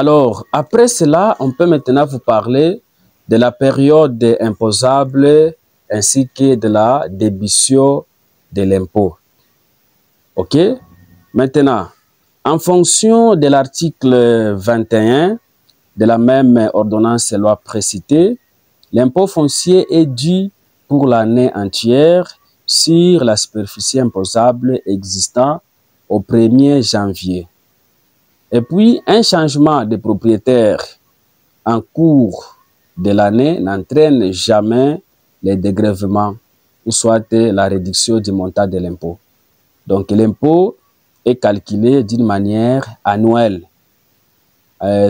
Alors, après cela, on peut maintenant vous parler de la période imposable ainsi que de la débition de l'impôt. OK? Maintenant, en fonction de l'article 21 de la même ordonnance et loi précitée, l'impôt foncier est dû pour l'année entière sur la superficie imposable existant au 1er janvier. Et puis, un changement de propriétaire en cours de l'année n'entraîne jamais les dégrèvements ou soit la réduction du montant de l'impôt. Donc, l'impôt est calculé d'une manière annuelle,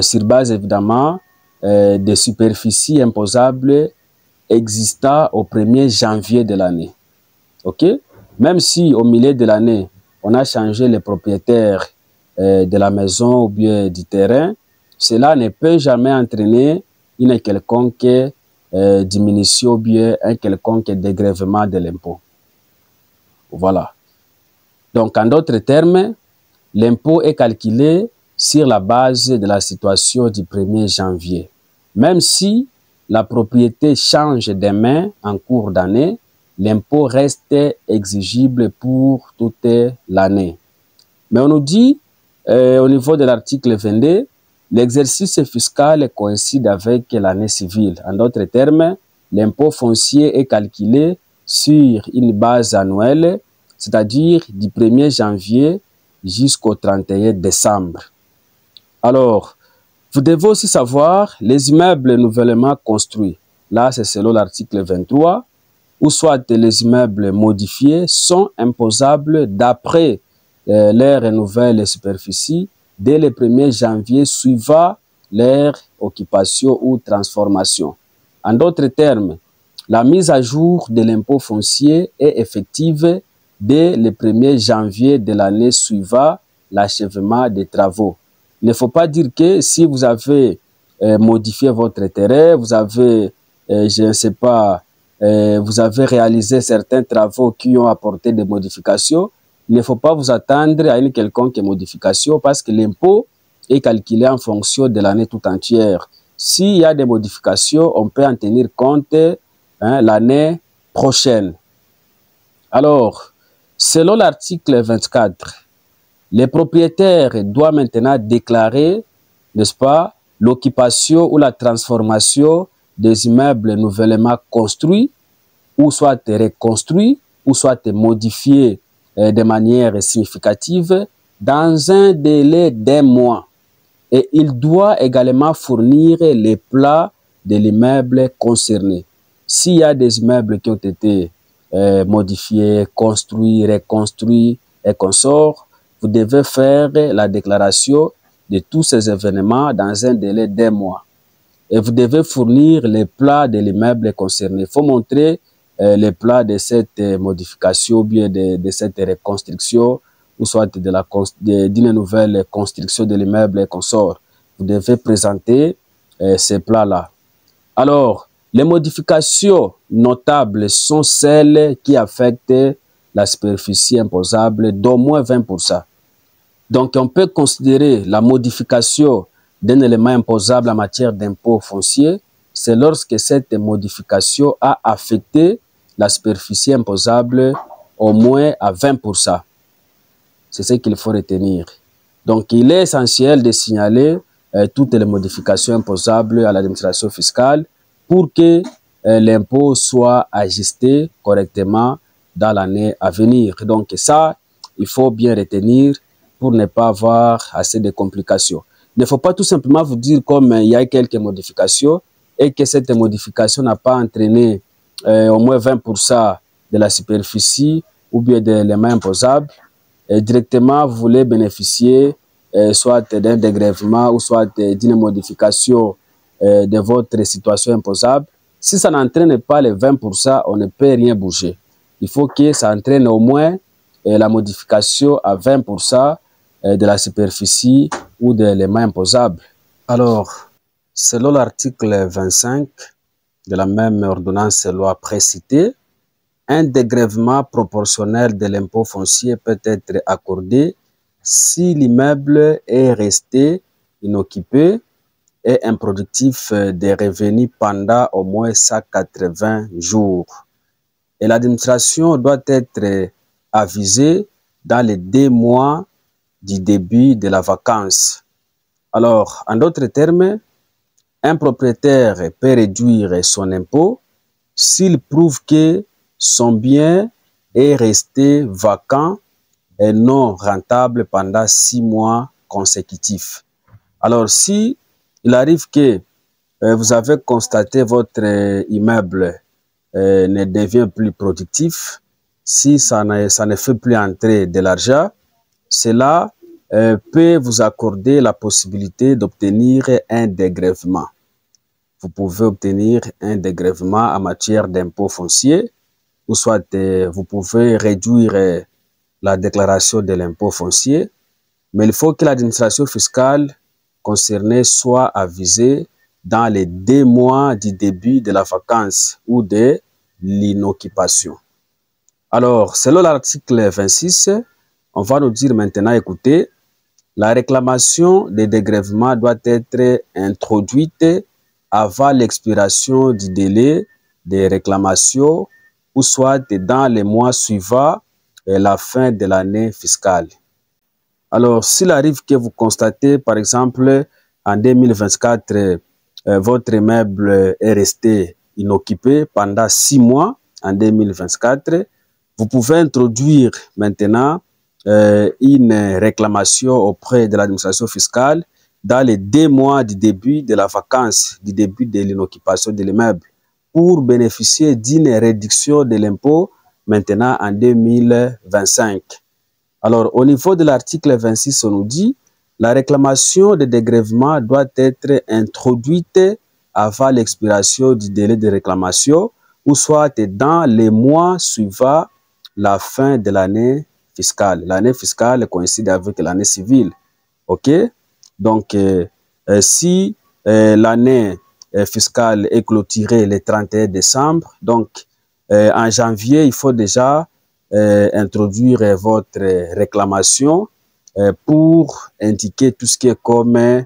sur base évidemment des superficies imposables existant au 1er janvier de l'année. OK? Même si au milieu de l'année, on a changé les propriétaires de la maison ou bien du terrain, cela ne peut jamais entraîner une quelconque diminution ou bien un quelconque dégrèvement de l'impôt. Voilà. Donc, en d'autres termes, l'impôt est calculé sur la base de la situation du 1er janvier. Même si la propriété change de main en cours d'année, l'impôt reste exigible pour toute l'année. Mais on nous dit, au niveau de l'article 22, l'exercice fiscal coïncide avec l'année civile. En d'autres termes, l'impôt foncier est calculé sur une base annuelle, c'est-à-dire du 1er janvier jusqu'au 31 décembre. Alors, vous devez aussi savoir les immeubles nouvellement construits. Là, c'est selon l'article 23, ou soit les immeubles modifiés sont imposables d'après leur nouvelle superficie dès le 1er janvier suivant leur occupation ou transformation. En d'autres termes, la mise à jour de l'impôt foncier est effective dès le 1er janvier de l'année suivant l'achèvement des travaux. Il ne faut pas dire que si vous avez modifié votre terrain, vous avez, je ne sais pas, vous avez réalisé certains travaux qui ont apporté des modifications, il ne faut pas vous attendre à une quelconque modification parce que l'impôt est calculé en fonction de l'année tout entière. S'il y a des modifications, on peut en tenir compte l'année prochaine. Alors, selon l'article 24, les propriétaires doivent maintenant déclarer, n'est-ce pas, l'occupation ou la transformation des immeubles nouvellement construits, ou soit reconstruits, ou soit modifiés de manière significative dans un délai d'1 mois. Et il doit également fournir les plats de l'immeuble concerné. S'il y a des immeubles qui ont été modifiés, construits, reconstruits et consorts, vous devez faire la déclaration de tous ces événements dans un délai d'1 mois. Et vous devez fournir les plats de l'immeuble concerné. Il faut montrer les plats de cette modification, ou bien de cette reconstruction, ou soit d'une nouvelle construction de l'immeuble consort. Vous devez présenter ces plats-là. Alors, les modifications notables sont celles qui affectent la superficie imposable d'au moins 20%. Donc, on peut considérer la modification d'un élément imposable en matière d'impôt foncier, c'est lorsque cette modification a affecté la superficie imposable au moins à 20%. C'est ce qu'il faut retenir. Donc, il est essentiel de signaler toutes les modifications imposables à l'administration fiscale pour que l'impôt soit ajusté correctement dans l'année à venir. Donc, ça, il faut bien retenir pour ne pas avoir assez de complications. Il ne faut pas tout simplement vous dire comme il y a quelques modifications et que cette modification n'a pas entraîné au moins 20% de la superficie ou bien de l'élément imposable. Et directement, vous voulez bénéficier soit d'un dégrèvement ou soit d'une modification de votre situation imposable. Si ça n'entraîne pas les 20%, on ne peut rien bouger. Il faut que ça entraîne au moins la modification à 20% de la superficie ou de l'élément imposable. Alors, selon l'article 25 de la même ordonnance et loi précitée, un dégrèvement proportionnel de l'impôt foncier peut être accordé si l'immeuble est resté inoccupé et improductif des revenus pendant au moins 180 jours. Et l'administration doit être avisée dans les 2 mois du début de la vacance. Alors, en d'autres termes, un propriétaire peut réduire son impôt s'il prouve que son bien est resté vacant et non rentable pendant 6 mois consécutifs. Alors, si il arrive que vous avez constaté votre immeuble ne devient plus productif, si ça ne fait plus entrer de l'argent, cela peut vous accorder la possibilité d'obtenir un dégrèvement. Vous pouvez obtenir un dégrèvement en matière d'impôt foncier, ou soit vous pouvez réduire la déclaration de l'impôt foncier, mais il faut que l'administration fiscale concernée soit avisée dans les 2 mois du début de la vacance ou de l'inoccupation. Alors, selon l'article 26, on va nous dire maintenant, écoutez, la réclamation de dégrèvement doit être introduite avant l'expiration du délai de réclamation ou soit dans les mois suivants la fin de l'année fiscale. Alors, s'il arrive que vous constatez, par exemple, en 2024, votre immeuble est resté inoccupé pendant 6 mois en 2024, vous pouvez introduire maintenant une réclamation auprès de l'administration fiscale dans les 2 mois du début de la vacance, du début de l'inoccupation de l'immeuble, pour bénéficier d'une réduction de l'impôt maintenant en 2025. Alors, au niveau de l'article 26, on nous dit la réclamation de dégrèvement doit être introduite avant l'expiration du délai de réclamation ou soit dans les mois suivant la fin de l'année fiscale. L'année fiscale coïncide avec l'année civile. OK? Donc, si l'année fiscale est clôturée le 31 décembre, donc en janvier, il faut déjà introduire votre réclamation pour indiquer tout ce qui est comme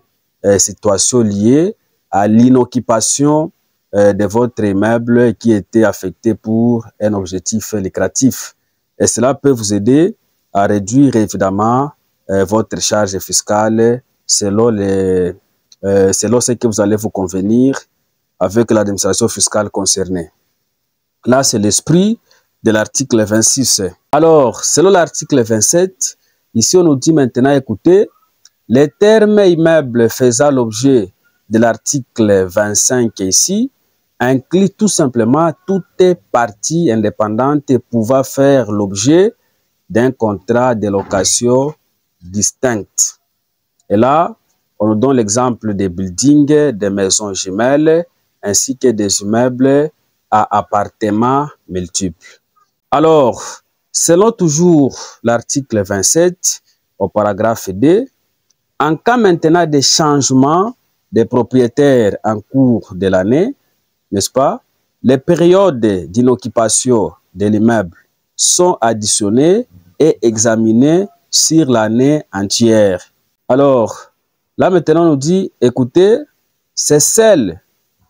situation liée à l'inoccupation de votre immeuble qui était affecté pour un objectif lucratif. Et cela peut vous aider à réduire évidemment votre charge fiscale selon ce que vous allez vous convenir avec l'administration fiscale concernée. Là, c'est l'esprit de l'article 26. Alors, selon l'article 27, ici on nous dit maintenant, écoutez, les termes immeubles faisant l'objet de l'article 25 ici incluent tout simplement toutes parties indépendantes pouvant faire l'objet d'un contrat de location distinct. Et là, on nous donne l'exemple des buildings, des maisons jumelles, ainsi que des immeubles à appartements multiples. Alors, selon toujours l'article 27, au paragraphe D, en cas maintenant de changement des propriétaires en cours de l'année, n'est-ce pas, les périodes d'inoccupation de l'immeuble sont additionnées et examinées sur l'année entière. Alors, là maintenant on nous dit, écoutez, c'est seuls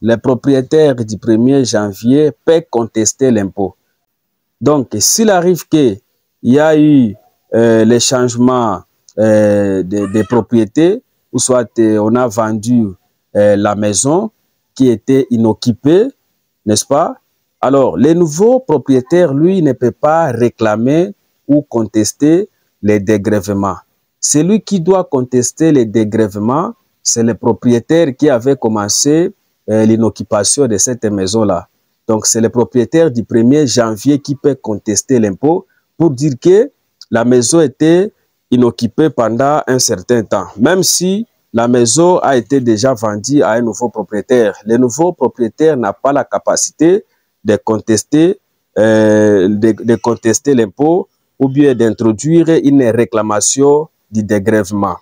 les propriétaires du 1er janvier peuvent contester l'impôt. Donc, s'il arrive qu'il y a eu les changements des propriétés, ou soit on a vendu la maison qui était inoccupée, n'est-ce pas? Alors, le nouveau propriétaire, lui, ne peut pas réclamer ou contester les dégrèvements. Celui qui doit contester les dégrèvements, c'est le propriétaire qui avait commencé l'inoccupation de cette maison-là. Donc, c'est le propriétaire du 1er janvier qui peut contester l'impôt pour dire que la maison était inoccupée pendant un certain temps. Même si la maison a été déjà vendue à un nouveau propriétaire. Le nouveau propriétaire n'a pas la capacité de contester l'impôt ou bien d'introduire une réclamation du dégrèvement.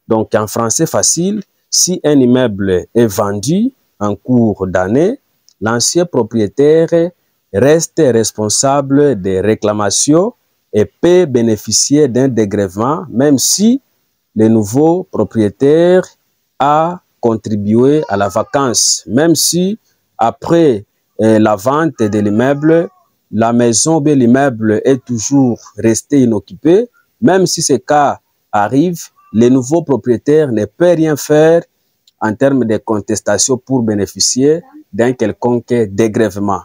Donc, en français facile, si un immeuble est vendu en cours d'année, l'ancien propriétaire reste responsable des réclamations et peut bénéficier d'un dégrèvement, même si le nouveau propriétaire a contribué à la vacance, même si après la vente de l'immeuble, la maison ou l'immeuble est toujours resté inoccupé. Même si ce cas arrive, le nouveau propriétaire ne peut rien faire en termes de contestation pour bénéficier d'un quelconque dégrèvement.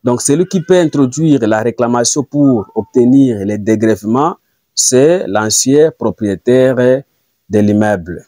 Donc, celui qui peut introduire la réclamation pour obtenir le dégrèvement, c'est l'ancien propriétaire de l'immeuble.